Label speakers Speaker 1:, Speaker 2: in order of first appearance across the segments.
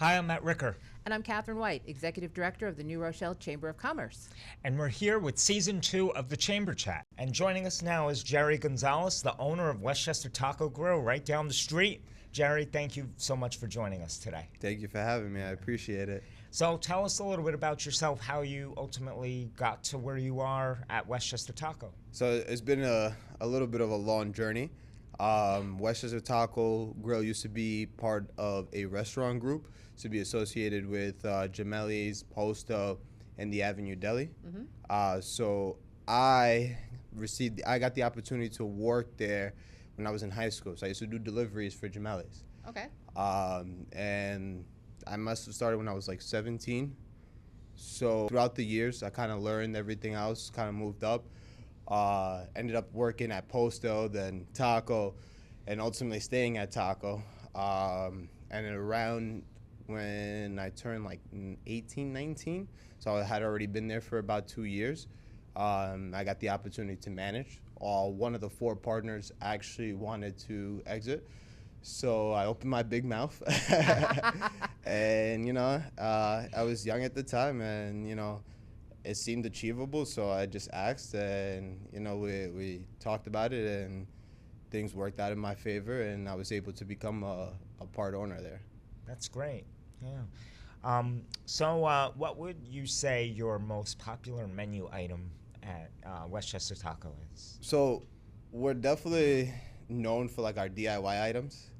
Speaker 1: Hi, I'm Matt Ricker,
Speaker 2: And I'm Catherine White, Executive Director of the New Rochelle Chamber of Commerce.
Speaker 1: and we're here with Season 2 of the Chamber Chat. And joining us now is Jerry Gonzalez, the owner of Westchester Taco Grill right down the street. Jerry, thank you so much for joining us today.
Speaker 3: Thank you for having me. I appreciate it.
Speaker 1: So tell us a little bit about yourself, how you ultimately got to where you are at Westchester Taco.
Speaker 3: So it's been a little bit of a long journey. Westchester Taco Grill used to be part of a restaurant group, to be associated with Gemelli's, Posto, and the Avenue Deli. So I got the opportunity to work there when I was in high school. So I used to do deliveries for Gemelli's.
Speaker 2: Okay.
Speaker 3: And I must have started when I was like 17. So throughout the years, I kind of learned everything else, kind of moved up. Ended up working at Posto, then Taco, and ultimately staying at Taco. And around when I turned like 18, 19, so I had already been there for about 2 years, I got the opportunity to manage. One of the 4 partners actually wanted to exit, so I opened my big mouth. And, I was young at the time, and, it seemed achievable, so I just asked, and we talked about it, and things worked out in my favor, and I was able to become a part owner there.
Speaker 1: That's great. Yeah. So what would you say your most popular menu item at Westchester Taco is?
Speaker 3: So we're definitely known for like our DIY items.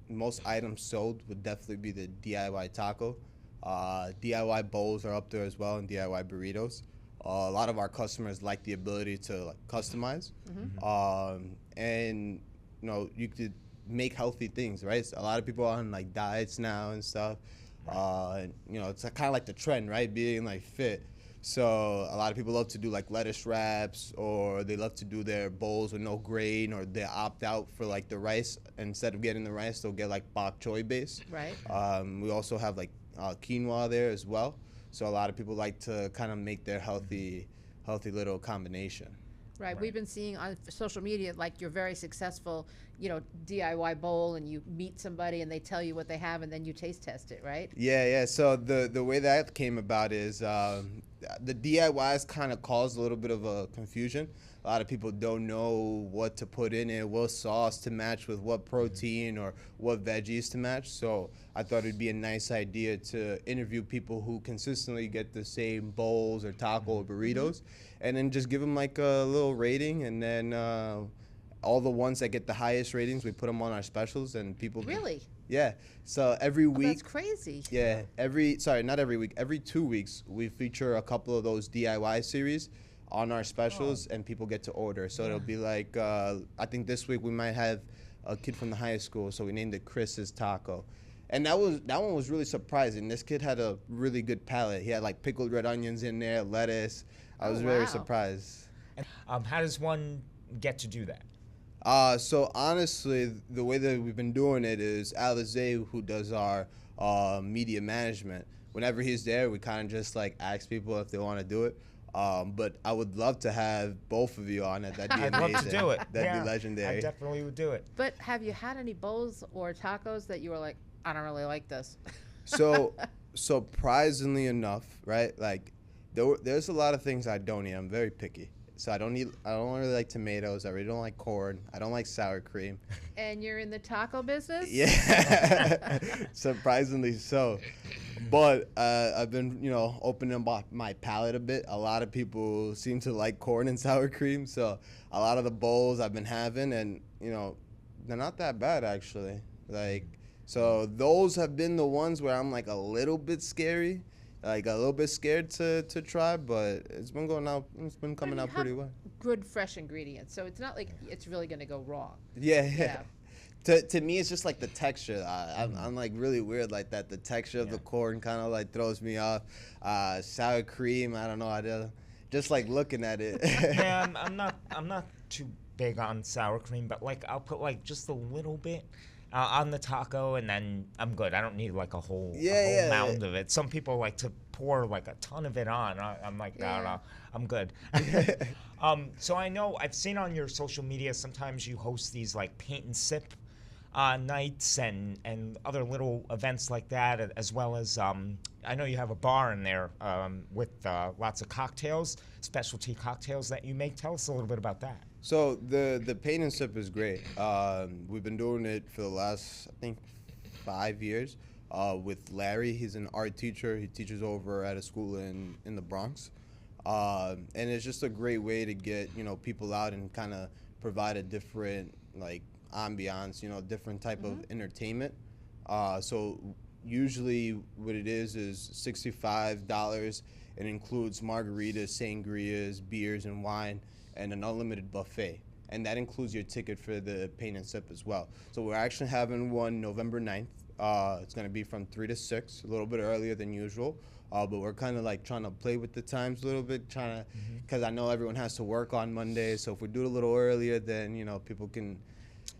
Speaker 3: Most items sold would definitely be the DIY taco. DIY bowls are up there as well, and DIY burritos. A lot of our customers like the ability to customize, and you could make healthy things, right? So a lot of people are on like diets now and stuff. It's kind of like the trend, right? Being like fit. So a lot of people love to do like lettuce wraps, or they love to do their bowls with no grain, or they opt out for like the rice. Instead of getting the rice, they'll get like bok choy base.
Speaker 2: Right.
Speaker 3: We also have like quinoa there as well. So a lot of people like to kind of make their healthy little combination.
Speaker 2: Right. We've been seeing on social media, like you're very successful, DIY bowl, and you meet somebody and they tell you what they have, and then you taste test it, right?
Speaker 3: Yeah. So the way that came about is the DIYs kind of caused a little bit of a confusion. A lot of people don't know what to put in it, what sauce to match with what protein, or what veggies to match. So I thought it'd be a nice idea to interview people who consistently get the same bowls or taco or burritos, and then just give them like a little rating, and then all the ones that get the highest ratings, we put them on our specials, and people.
Speaker 2: Really?
Speaker 3: Yeah. So every week.
Speaker 2: That's crazy.
Speaker 3: Yeah. Not every week. Every 2 weeks, we feature a couple of those DIY series on our specials, and people get to order. So it'll be like, I think this week we might have a kid from the high school, so we named it Chris's Taco. And that one was really surprising. This kid had a really good palate. He had like pickled red onions in there, lettuce. I was very surprised.
Speaker 1: And, how does one get to do that?
Speaker 3: So honestly, the way that we've been doing it is Alizé, who does our media management. Whenever he's there, we kind of just like ask people if they want to do it. But I would love to have both of you on it. That'd be amazing.
Speaker 1: I'd love to do it.
Speaker 3: That'd be legendary.
Speaker 1: I definitely would do it.
Speaker 2: But have you had any bowls or tacos that you were like, I don't really like this?
Speaker 3: So surprisingly enough, right? Like there's a lot of things I don't eat. I'm very picky. So I don't really like tomatoes. I really don't like corn. I don't like sour cream.
Speaker 2: And you're in the taco business?
Speaker 3: Yeah, surprisingly so. But I've been, opening up my palate a bit. A lot of people seem to like corn and sour cream. So a lot of the bowls I've been having, and, they're not that bad, actually. So those have been the ones where I'm like a little bit scary. Like a little bit scared to try, but it's been coming out pretty well.
Speaker 2: Good fresh ingredients, so it's not like it's really going to go wrong.
Speaker 3: Yeah. To me, it's just like the texture. I'm like really weird like that. The texture of the corn kind of like throws me off. Sour cream, I don't know. Just like looking at it.
Speaker 1: Yeah, I'm not too big on sour cream, but like I'll put like just a little bit on the taco, and then I'm good. I don't need like a whole mound of it. Some people like to pour like a ton of it on. I'm like, no, I'm good. So I know I've seen on your social media sometimes you host these like paint and sip nights and other little events like that, as well as I know you have a bar in there with lots of cocktails, specialty cocktails that you make. Tell us a little bit about that.
Speaker 3: So the paint and sip is great. We've been doing it for the last, I think, 5 years with Larry. He's an art teacher. He teaches over at a school in the Bronx. And it's just a great way to get, people out and kind of provide a different, like, ambiance, different type of entertainment. So usually what it is $65. It includes margaritas, sangrias, beers, and wine, and an unlimited buffet. And that includes your ticket for the paint and sip as well. So we're actually having one November 9th. It's going to be from 3 to 6, a little bit earlier than usual. But we're kind of like trying to play with the times a little bit, because I know everyone has to work on Monday. So if we do it a little earlier, then, people can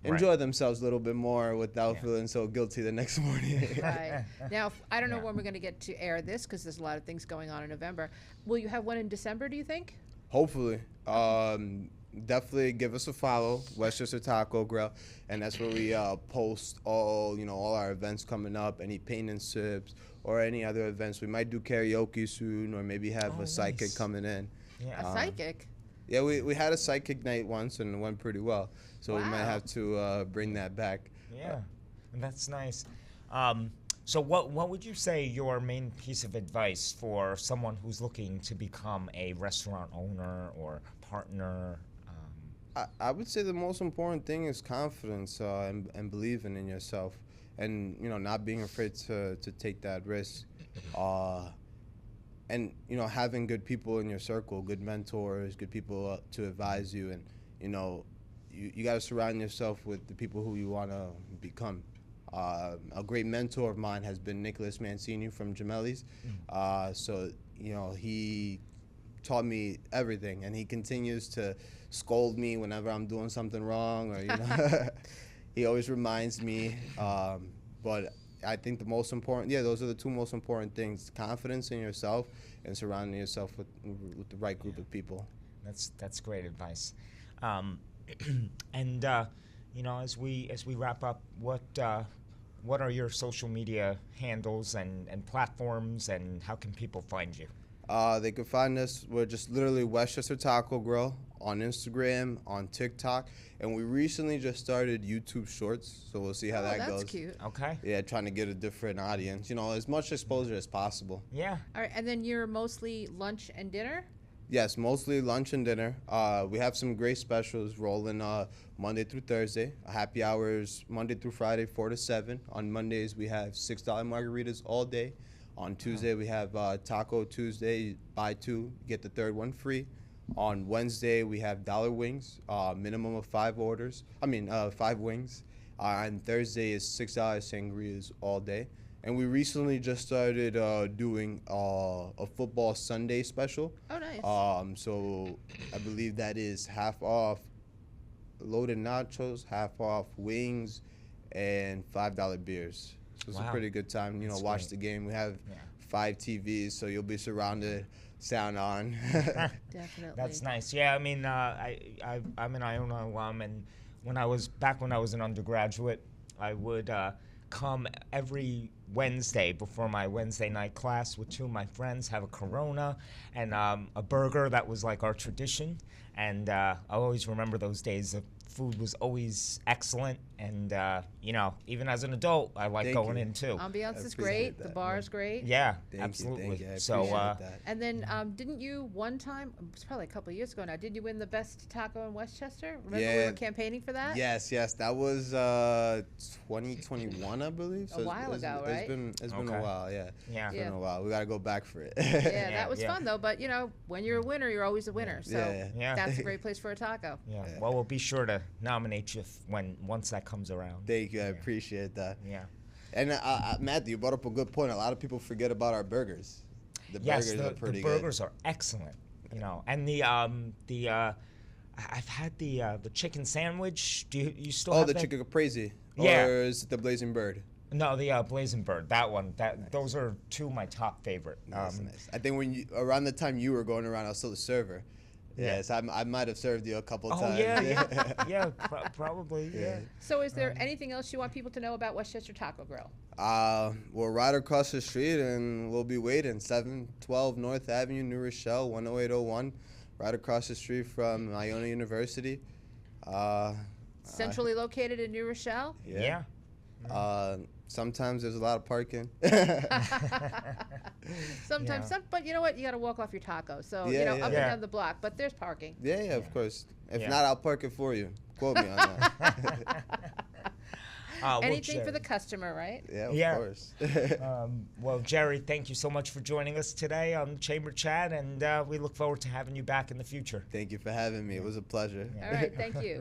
Speaker 3: enjoy themselves a little bit more without feeling so guilty the next morning.
Speaker 2: Right. Now, I don't know when we're going to get to air this, because there's a lot of things going on in November. Will you have one in December, do you think?
Speaker 3: Hopefully. Definitely give us a follow, Westchester Taco Grill, and that's where we post all our events coming up, any paint and sips or any other events. We might do karaoke soon, or maybe have a psychic coming in.
Speaker 1: Yeah.
Speaker 2: A psychic?
Speaker 3: Yeah, we had a psychic night once and it went pretty well, so we might have to bring that back.
Speaker 1: Yeah, that's nice. So what would you say your main piece of advice for someone who's looking to become a restaurant owner or partner?
Speaker 3: I would say the most important thing is confidence and believing in yourself, and not being afraid to take that risk, and having good people in your circle, good mentors, good people to advise you, and you got to surround yourself with the people who you want to become. A great mentor of mine has been Nicholas Mancini from Gemelli's. So he taught me everything, and he continues to scold me whenever I'm doing something wrong, or he always reminds me. But I think the most important, those are the two most important things: confidence in yourself and surrounding yourself with the right group of people.
Speaker 1: That's great advice. And as we wrap up, what are your social media handles and platforms, and how can people find you?
Speaker 3: They can find us. We're just literally Westchester Taco Grill on Instagram, on TikTok, and we recently just started YouTube Shorts, so we'll see how that goes.
Speaker 2: That's cute.
Speaker 1: Okay.
Speaker 3: Yeah, trying to get a different audience, as much exposure as possible.
Speaker 1: Yeah.
Speaker 2: All right, and then you're mostly lunch and dinner?
Speaker 3: Yes, mostly lunch and dinner. We have some great specials rolling Monday through Thursday. Happy hours Monday through Friday, 4 to 7. On Mondays, we have $6 margaritas all day. On Tuesday, we have Taco Tuesday, buy 2, get the third one free. On Wednesday, we have dollar wings, minimum of 5 orders. 5 wings. On Thursday is $6 sangrias all day. And we recently just started doing a football Sunday special.
Speaker 2: Oh, nice.
Speaker 3: So I believe that is half off loaded nachos, half off wings, and $5 beers. So it's a pretty good time. Watch the game. We have 5 TVs, so you'll be surrounded, sound on.
Speaker 2: Definitely.
Speaker 1: That's nice. Yeah, I'm an Iona alum, and when I was an undergraduate, I would come every Wednesday before my Wednesday night class with 2 of my friends, have a Corona and a burger. That was like our tradition, and I always remember those days. The food was always excellent, and even as an adult, I like going in too.
Speaker 2: Ambiance is great. The bar is great.
Speaker 1: Yeah,
Speaker 3: Thank
Speaker 1: absolutely.
Speaker 3: you. I
Speaker 1: So,
Speaker 3: appreciate that.
Speaker 2: And then didn't you one time, it's probably a couple of years ago now, did you win the best taco in Westchester? Remember we were campaigning for that?
Speaker 3: Yes. That was 2021, I believe.
Speaker 2: A while ago, right?
Speaker 3: It's been a while, yeah.
Speaker 1: Yeah.
Speaker 3: It's been a while. We got to go back for it.
Speaker 2: Yeah, that was fun though. But when you're a winner, you're always a winner. So
Speaker 1: Yeah.
Speaker 2: that's a great place for a taco.
Speaker 1: Yeah. Well, we'll be sure to nominate you once that comes around.
Speaker 3: Thank you. I appreciate that.
Speaker 1: Yeah.
Speaker 3: And Matthew, you brought up a good point. A lot of people forget about our burgers. The burgers are pretty
Speaker 1: the burgers are excellent. And I've had the chicken sandwich. Do you still have
Speaker 3: the
Speaker 1: that?
Speaker 3: chicken caprese?
Speaker 1: Yeah.
Speaker 3: Or is it the blazing bird?
Speaker 1: No, the Blazing Bird. That one. Those are 2 of my top favorite.
Speaker 3: Nice. I think around the time you were going around, I was still a server. Yes, I might have served you a couple
Speaker 1: Oh
Speaker 3: times.
Speaker 1: yeah, probably. Yeah.
Speaker 2: So is there anything else you want people to know about Westchester Taco Grill?
Speaker 3: We're right across the street, and we'll be waiting. 712 North Avenue, New Rochelle, 10801, right across the street from Iona University.
Speaker 2: Centrally located in New Rochelle?
Speaker 1: Yeah.
Speaker 3: Sometimes there's a lot of parking.
Speaker 2: Sometimes,
Speaker 1: Yeah.
Speaker 2: but you know what? You got to walk off your taco. So,
Speaker 3: Yeah,
Speaker 2: up
Speaker 3: yeah.
Speaker 2: and
Speaker 1: Yeah.
Speaker 2: down the block, but there's parking.
Speaker 3: Yeah, of course. If
Speaker 1: Yeah.
Speaker 3: not, I'll park it for you. Quote me on that.
Speaker 1: Well,
Speaker 2: Anything for the
Speaker 1: Jerry.
Speaker 2: customer, right?
Speaker 3: Yeah, of
Speaker 1: Yeah.
Speaker 3: course.
Speaker 1: Well, Jerry, thank you so much for joining us today on Chamber Chat, and we look forward to having you back in the future.
Speaker 3: Thank you for having me. It was a pleasure.
Speaker 2: All right, thank you.